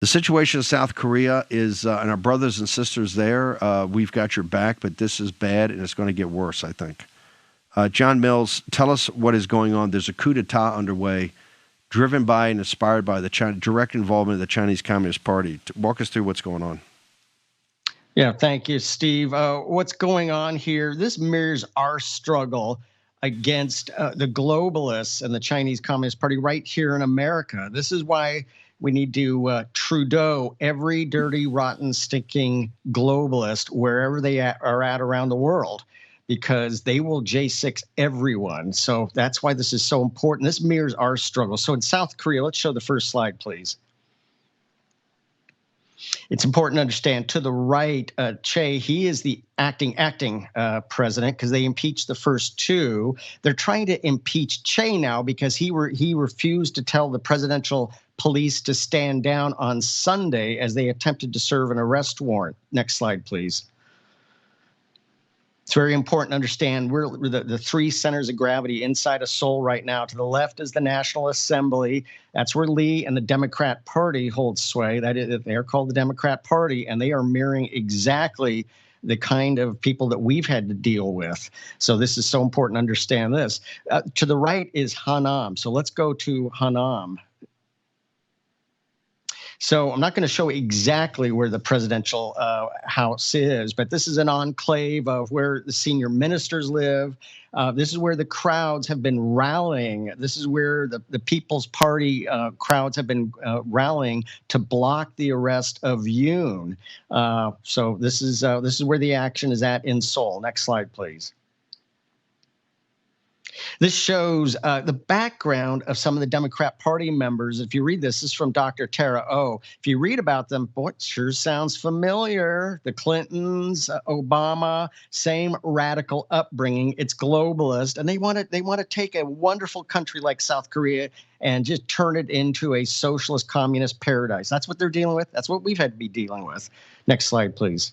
The situation in South Korea is, and our brothers and sisters there, we've got your back, but this is bad, and it's going to get worse, I think. John Mills, tell us what is going on. There's a coup d'etat underway, driven by and inspired by the direct involvement of the Chinese Communist Party. Walk us through what's going on. Yeah, thank you, Steve. What's going on here? This mirrors our struggle against the globalists and the Chinese Communist Party right here in America. This is why we need to Trudeau every dirty, rotten, stinking globalist wherever they are at around the world, because they will J6 everyone. So that's why this is so important. This mirrors our struggle. So in South Korea, let's show the first slide, please. It's important to understand to the right, Che, he is the acting president because they impeached the first two. They're trying to impeach Che now because he refused to tell the presidential police to stand down on Sunday as they attempted to serve an arrest warrant. Next slide, please. It's very important to understand we're the three centers of gravity inside of Seoul right now. To the left is the National Assembly. That's where Lee and the Democrat Party hold sway. That is, they're called the Democrat Party, and they are mirroring exactly the kind of people that we've had to deal with. So this is so important to understand this. To the right is Hanam. So let's go to Hanam. So I'm not going to show exactly where the presidential house is, but this is an enclave of where the senior ministers live. This is where the crowds have been rallying. This is where the People's Party crowds have been rallying to block the arrest of Yoon. So this is where the action is at in Seoul. Next slide, please. This shows the background of some of the Democrat Party members. If you read this is from Dr. Tara O. If you read about them, boy, it sure sounds familiar. The Clintons, Obama, same radical upbringing. It's globalist, and they want to take a wonderful country like South Korea and just turn it into a socialist communist paradise. That's what they're dealing with. That's what we've had to be dealing with. Next slide, please.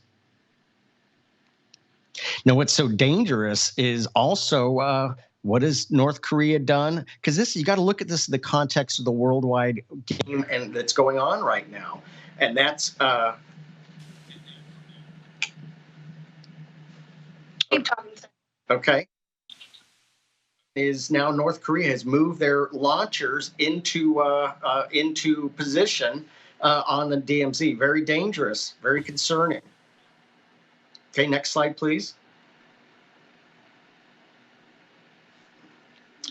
Now, what's so dangerous is also what has North Korea done? Because you got to look at this in the context of the worldwide game and that's going on right now. And that's okay. Is now North Korea has moved their launchers into position on the DMZ. Very dangerous, very concerning. Okay, next slide, please.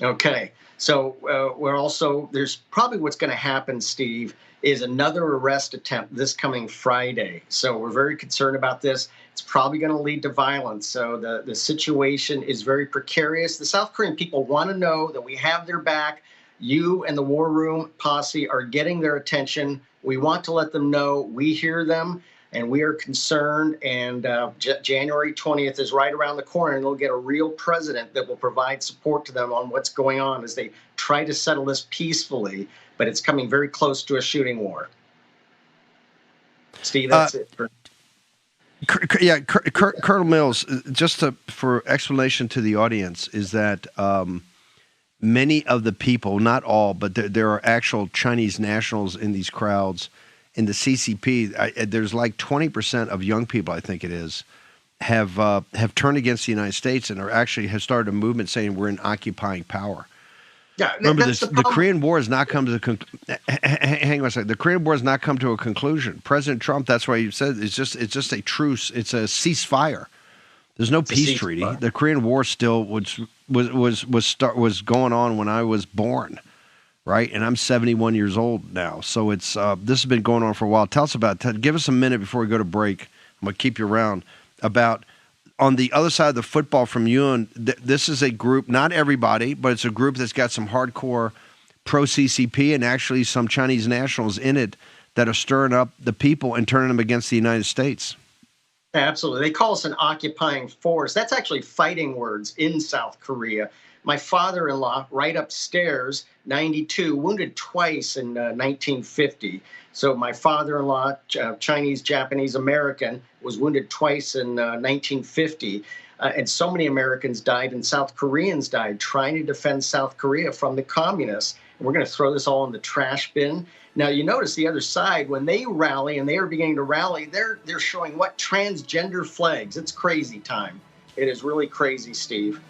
Okay, so there's probably what's going to happen, Steve, is another arrest attempt this coming Friday. So we're very concerned about this. It's probably going to lead to violence. So the situation is very precarious. The South Korean people want to know that we have their back. You and the War Room posse are getting their attention. We want to let them know we hear them. And we are concerned, and January 20th is right around the corner, and they'll get a real president that will provide support to them on what's going on as they try to settle this peacefully, but it's coming very close to a shooting war. Steve, that's it. Colonel Mills, just for explanation to the audience, is that many of the people, not all, but there are actual Chinese nationals in these crowds. In the CCP, there's like 20% of young people, I think it is, have turned against the United States and have started a movement saying we're in occupying power. Yeah, remember this. The Korean War has not come to hang on a second. The Korean War has not come to a conclusion. President Trump, that's why he said it's just a truce. It's a ceasefire. There's no peace treaty. The Korean War still was going on when I was born. Right, and I'm 71 years old now, so it's this has been going on for a while. Tell us about it. Give us a minute before we go to break. I'm going to keep you around. About on the other side of the football from Yoon, this is a group, not everybody, but it's a group that's got some hardcore pro-CCP and actually some Chinese nationals in it that are stirring up the people and turning them against the United States. Absolutely. They call us an occupying force. That's actually fighting words in South Korea. My father-in-law, right upstairs, 92, wounded twice in 1950. So my father-in-law, Chinese, Japanese, American, was wounded twice in 1950. And so many Americans died and South Koreans died trying to defend South Korea from the communists. And we're going to throw this all in the trash bin. Now, you notice the other side, when they rally, and they are beginning to rally, they're showing what? Transgender flags. It's crazy time. It is really crazy, Steve.